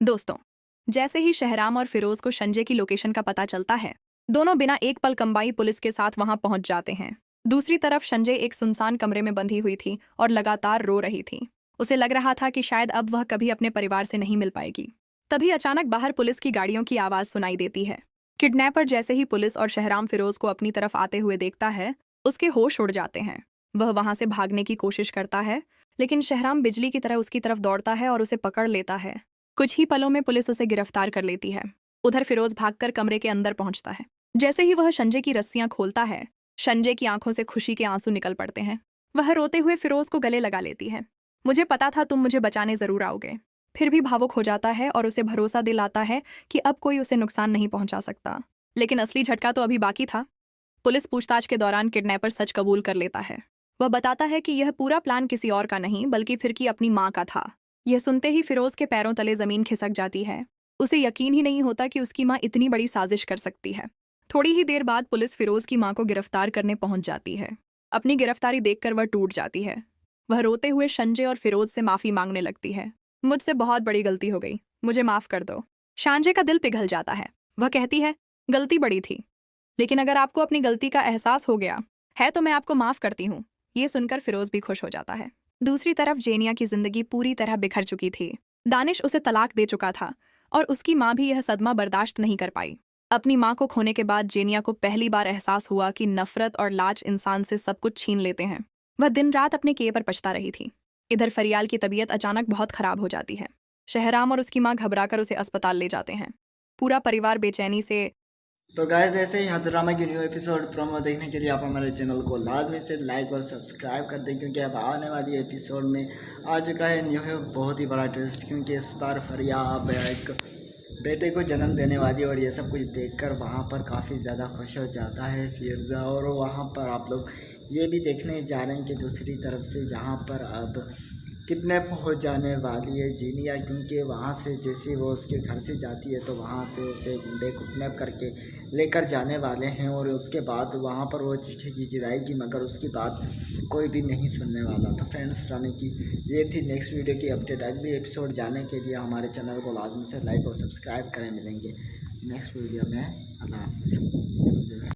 दोस्तों, जैसे ही शहराम और फिरोज को संजय की लोकेशन का पता चलता है, दोनों बिना एक पल कम्बाई पुलिस के साथ वहां पहुंच जाते हैं। दूसरी तरफ संजय एक सुनसान कमरे में बंधी हुई थी और लगातार रो रही थी। उसे लग रहा था कि शायद अब वह कभी अपने परिवार से नहीं मिल पाएगी। तभी अचानक बाहर पुलिस की गाड़ियों की आवाज सुनाई देती है। किडनैपर जैसे ही पुलिस और शहराम फिरोज को अपनी तरफ आते हुए देखता है, उसके होश उड़ जाते हैं। वह वहां से भागने की कोशिश करता है, लेकिन शहराम बिजली की तरह उसकी तरफ दौड़ता है और उसे पकड़ लेता है। कुछ ही पलों में पुलिस उसे गिरफ्तार कर लेती है। उधर फिरोज भागकर कमरे के अंदर पहुंचता है। जैसे ही वह संजय की रस्सियां खोलता है, संजय की आंखों से खुशी के आंसू निकल पड़ते हैं। वह रोते हुए फिरोज को गले लगा लेती है। मुझे पता था तुम मुझे बचाने जरूर आओगे। फिर भी भावुक हो जाता है और उसे भरोसा दिलाता है कि अब कोई उसे नुकसान नहीं पहुंचा सकता। लेकिन असली झटका तो अभी बाकी था। पुलिस पूछताछ के दौरान किडनैपर सच कबूल कर लेता है। वह बताता है कि यह पूरा प्लान किसी और का नहीं बल्कि फिर की अपनी माँ का था। यह सुनते ही फिरोज के पैरों तले जमीन खिसक जाती है। उसे यकीन ही नहीं होता कि उसकी माँ इतनी बड़ी साजिश कर सकती है। थोड़ी ही देर बाद पुलिस फिरोज की माँ को गिरफ्तार करने पहुंच जाती है। अपनी गिरफ्तारी देखकर वह टूट जाती है। वह रोते हुए संजय और फिरोज से माफी मांगने लगती है। मुझसे बहुत बड़ी गलती हो गई, मुझे माफ कर दो। संजय का दिल पिघल जाता है। वह कहती है, गलती बड़ी थी, लेकिन अगर आपको अपनी गलती का एहसास हो गया है तो मैं आपको माफ करती हूँ। ये सुनकर फिरोज भी खुश हो जाता है। दूसरी तरफ जेनिया की जिंदगी पूरी तरह बिखर चुकी थी। दानिश उसे तलाक दे चुका था और उसकी माँ भी यह सदमा बर्दाश्त नहीं कर पाई। अपनी माँ को खोने के बाद जेनिया को पहली बार एहसास हुआ कि नफरत और लाज इंसान से सब कुछ छीन लेते हैं। वह दिन रात अपने किए पर पछता रही थी। इधर फरियाल की तबीयत अचानक बहुत खराब हो जाती है। शहराम और उसकी माँ घबराकर उसे अस्पताल ले जाते हैं। पूरा परिवार बेचैनी से। तो गाइस ऐसे ही हद ड्रामा की न्यू एपिसोड प्रोमो देखने के लिए आप हमारे चैनल को लाजमी से लाइक और सब्सक्राइब कर दें, क्योंकि अब आने वाली एपिसोड में आ चुका है न्यू है बहुत ही बड़ा ट्विस्ट, क्योंकि इस बार फरिया अब एक बेटे को जन्म देने वाली है और ये सब कुछ देखकर वहाँ पर काफ़ी ज़्यादा खुश हो जाता है फिरजा। और वहाँ पर आप लोग ये भी देखने जा रहे हैं कि दूसरी तरफ से जहाँ पर अब किडनैप हो जाने वाली है जीनिया, क्योंकि वहाँ से जैसे वो उसके घर से जाती है तो वहाँ से उसे गुंडे किडनैप करके लेकर जाने वाले हैं। और उसके बाद वहाँ पर वो चीखेगी चिल्लाएगी, मगर उसकी बात कोई भी नहीं सुनने वाला। तो फ्रेंड्स, जाने की ये थी नेक्स्ट वीडियो की अपडेट। अगली एपिसोड जाने के लिए हमारे चैनल को लाजमी से लाइक और सब्सक्राइब करें। मिलेंगे नेक्स्ट वीडियो में। अल्लाह हाफ़िज़।